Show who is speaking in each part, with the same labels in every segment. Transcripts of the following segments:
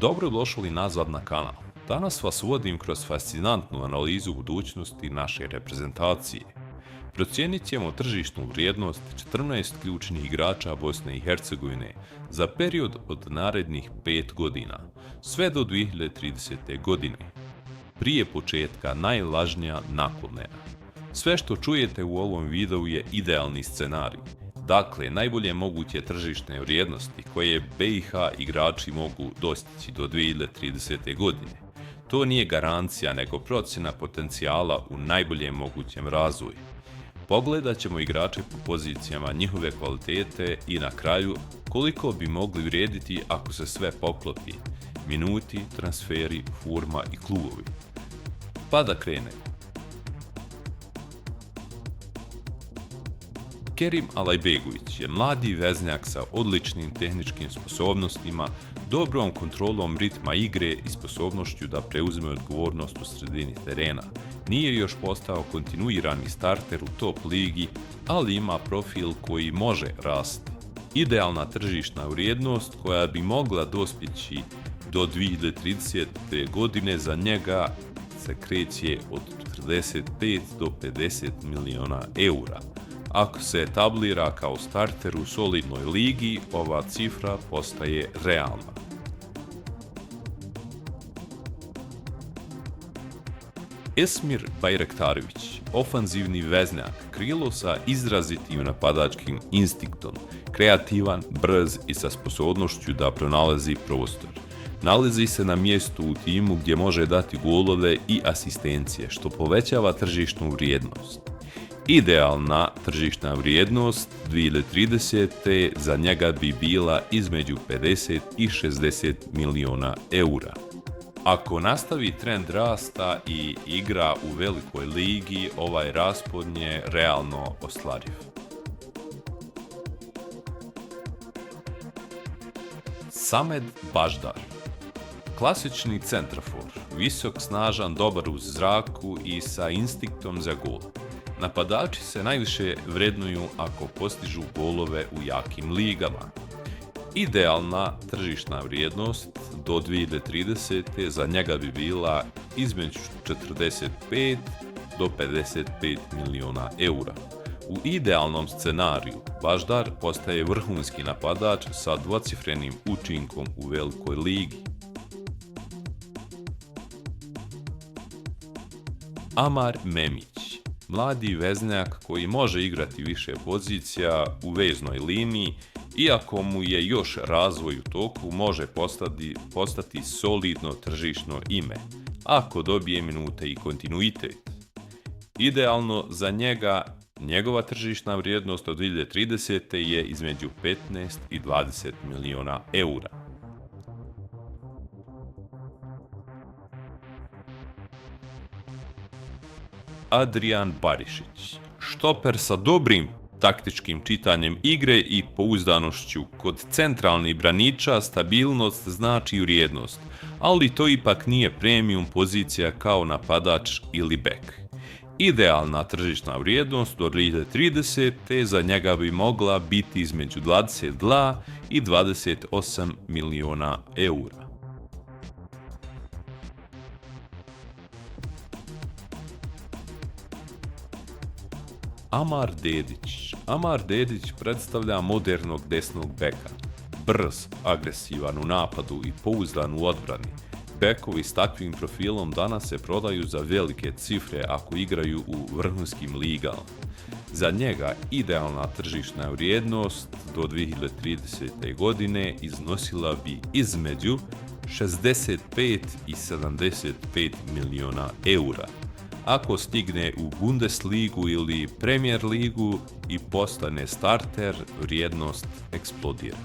Speaker 1: Dobro došli nazad na kanal. Danas vas vodim kroz fascinantnu analizu budućnosti naše reprezentacije. Procijenit ćemo tržišnu vrijednost 14 ključnih igrača Bosne i Hercegovine za period od narednih 5 godina, sve do 2030. godine. Prije početka najlažnija napomena. Sve što čujete u ovom videu je idealni scenarij. Dakle, najbolje moguće tržišne vrijednosti koje BiH igrači mogu dostići do 2030. godine. To nije garancija, nego procjena potencijala u najboljem mogućem razvoju. Pogledat ćemo igrače po pozicijama, njihove kvalitete i na kraju koliko bi mogli vrijediti ako se sve poklopi. Minuti, transferi, forma i klubovi. Pa da krenemo. Kerim Alajbegović je mladi veznjak sa odličnim tehničkim sposobnostima, dobrom kontrolom ritma igre i sposobnošću da preuzme odgovornost u sredini terena. Nije još postao kontinuirani starter u top ligi, ali ima profil koji može rasti. Idealna tržišna vrijednost koja bi mogla dospjeći do 2030. godine za njega se kreće od 45 do 50 miliona eura. Ako se etablira kao starter u solidnoj ligi, ova cifra postaje realna. Esmir Bajraktarović, ofanzivni veznjak, krilo sa izrazitim napadačkim instinktom, kreativan, brz i sa sposobnošću da pronalazi prostor. Nalazi se na mjestu u timu gdje može dati golove i asistencije, što povećava tržišnu vrijednost. Idealna tržišna vrijednost 2030. za njega bi bila između 50 i 60 miliona eura. Ako nastavi trend rasta i igra u velikoj ligi, ovaj raspon je realno ostvariv. Samed Baždar, klasični centrafor, visok, snažan, dobar uz zraku i sa instinktom za gol. Napadači se najviše vrednuju ako postižu golove u jakim ligama. Idealna tržišna vrijednost do 2030. za njega bi bila između 45 do 55 miliona eura. U idealnom scenariju Baždar postaje vrhunski napadač sa dvocifrenim učinkom u velikoj ligi. Amar Memić, mladi veznjak koji može igrati više pozicija u veznoj liniji, iako mu je još razvoj u toku, može postati solidno tržišno ime, ako dobije minute i kontinuitet. Idealno za njegova tržišna vrijednost od 2030. je između 15 i 20 miliona eura. Adrian Barišić, štoper sa dobrim taktičkim čitanjem igre i pouzdanošću. Kod centralnih braniča stabilnost znači vrijednost, ali to ipak nije premium pozicija kao napadač ili bek. Idealna tržišna vrijednost do 2030. za njega bi mogla biti između 22 i 28 miliona eura. Amar Dedić. Amar Dedić predstavlja modernog desnog beka. Brz, agresivan u napadu i pouzdan u odbrani. Bekovi s takvim profilom danas se prodaju za velike cifre ako igraju u vrhunskim ligama. Za njega idealna tržišna vrijednost do 2030. godine iznosila bi između 65 i 75 miliona eura. Ako stigne u Bundesligu ili Premier ligu i postane starter, vrijednost eksplodira.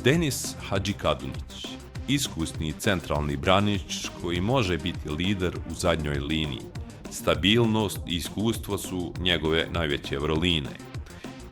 Speaker 1: Denis Hadžikadunić, iskusni centralni branič koji može biti lider u zadnjoj liniji. Stabilnost i iskustvo su njegove najveće vrline.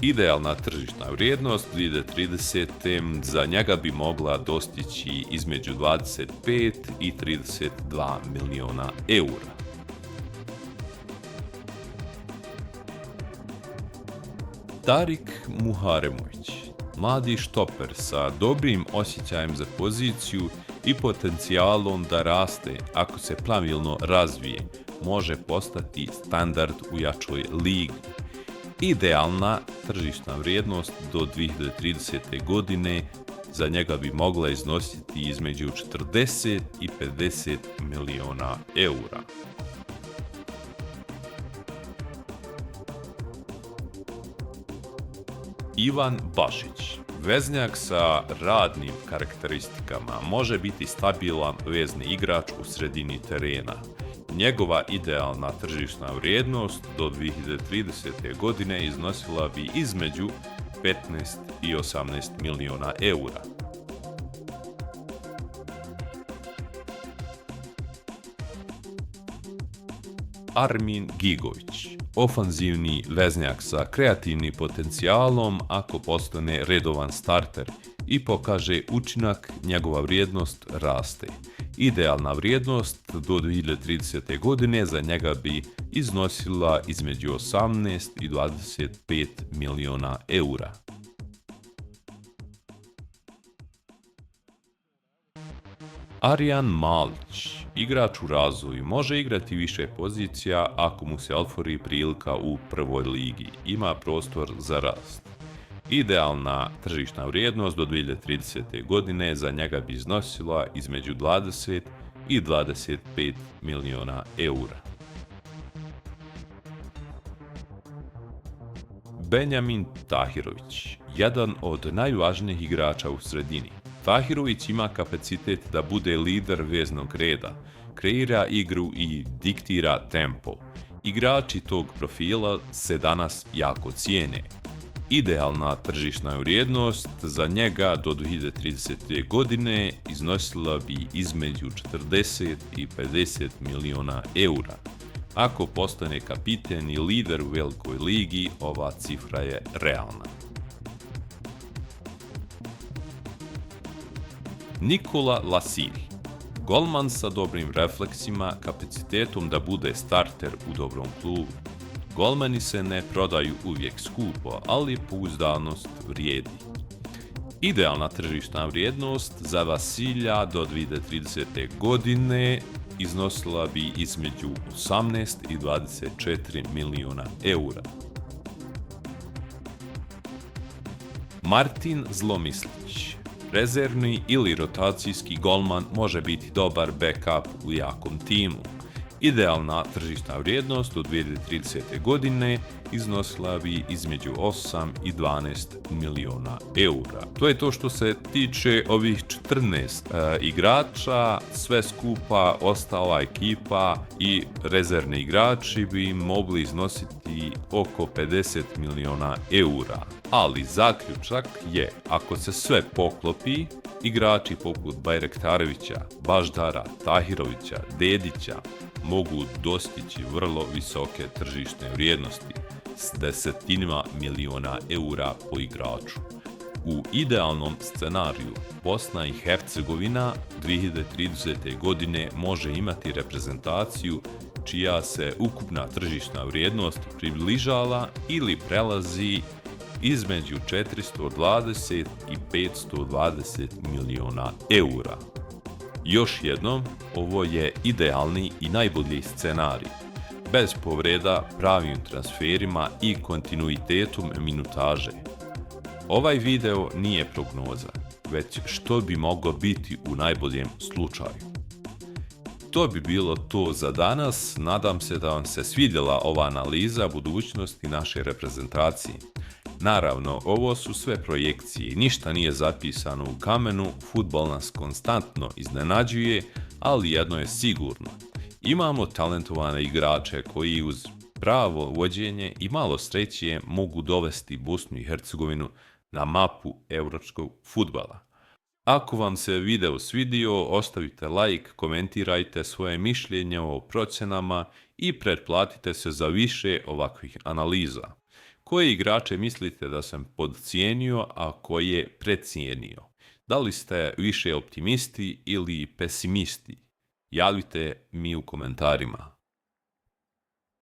Speaker 1: Idealna tržišna vrijednost 2030. za njega bi mogla dostići između 25 i 32 miliona eura. Tarik Muharemović, mladi štoper sa dobrim osjećajem za poziciju i potencijalom da raste ako se pravilno razvije, može postati standard u jačoj ligi. Idealna tržišna vrijednost do 2030. godine za njega bi mogla iznositi između 40 i 50 miliona eura. Ivan Bašić, veznjak sa radnim karakteristikama, može biti stabilan vezni igrač u sredini terena. Njegova idealna tržišna vrijednost do 2030. godine iznosila bi između 15 i 18 miliona eura. Armin Gigović, ofanzivni veznjak sa kreativnim potencijalom ako postane redovan starter i pokaže učinak, njegova vrijednost raste. Idealna vrijednost do 2030. godine za njega bi iznosila između 18 i 25 miliona eura. Arjan Malić, igrač u razvoju, može igrati više pozicija ako mu se otvori prilika u prvoj ligi. Ima prostor za rast. Idealna tržišna vrijednost do 2030. godine za njega bi iznosila između 20 i 25 miliona eura. Benjamin Tahirović, jedan od najvažnijih igrača u sredini. Tahirović ima kapacitet da bude lider veznog reda, kreira igru i diktira tempo. Igrači tog profila se danas jako cijene. Idealna tržišna vrijednost za njega do 2030. godine iznosila bi između 40 i 50 miliona eura. Ako postane kapiten i lider u velikoj ligi, ova cifra je realna. Nikola Lasilj, golman sa dobrim refleksima, kapacitetom da bude starter u dobrom klubu. Golmani se ne prodaju uvijek skupo, ali pouzdanost vrijedi. Idealna tržišna vrijednost za Vasilja do 2030. godine iznosila bi između 18 i 24 miliona eura. Martin Zlomislić, rezervni ili rotacijski golman, može biti dobar backup u jakom timu. Idealna tržišna vrijednost do 2030. godine iznosila bi između 8 i 12 miliona eura. To je to što se tiče ovih 14 igrača, sve skupa ostala ekipa i rezervni igrači bi mogli iznositi oko 50 miliona eura. Ali zaključak je, ako se sve poklopi, igrači poput Bajrektarevića, Baždara, Tahirovića, Dedića mogu dostići vrlo visoke tržišne vrijednosti s desetinama miliona eura po igraču. U idealnom scenariju Bosna i Hercegovina 2030. godine može imati reprezentaciju čija se ukupna tržišna vrijednost približava ili prelazi između 420 i 520 miliona eura. Još jednom, ovo je idealni i najbolji scenarij, bez povreda, pravim transferima i kontinuitetom minutaže. Ovaj video nije prognoza, već što bi moglo biti u najboljem slučaju. To bi bilo to za danas, nadam se da vam se svidjela ova analiza budućnosti naše reprezentacije. Naravno, ovo su sve projekcije i ništa nije zapisano u kamenu, fudbal nas konstantno iznenađuje, ali jedno je sigurno. Imamo talentovane igrače koji uz pravo vođenje i malo sreće mogu dovesti Bosnu i Hercegovinu na mapu europskog fudbala. Ako vam se video svidio, ostavite like, komentirajte svoje mišljenje o procjenama i pretplatite se za više ovakvih analiza. Koje igrače mislite da sam podcijenio, a koje precijenio? Da li ste više optimisti ili pesimisti? Javite mi u komentarima.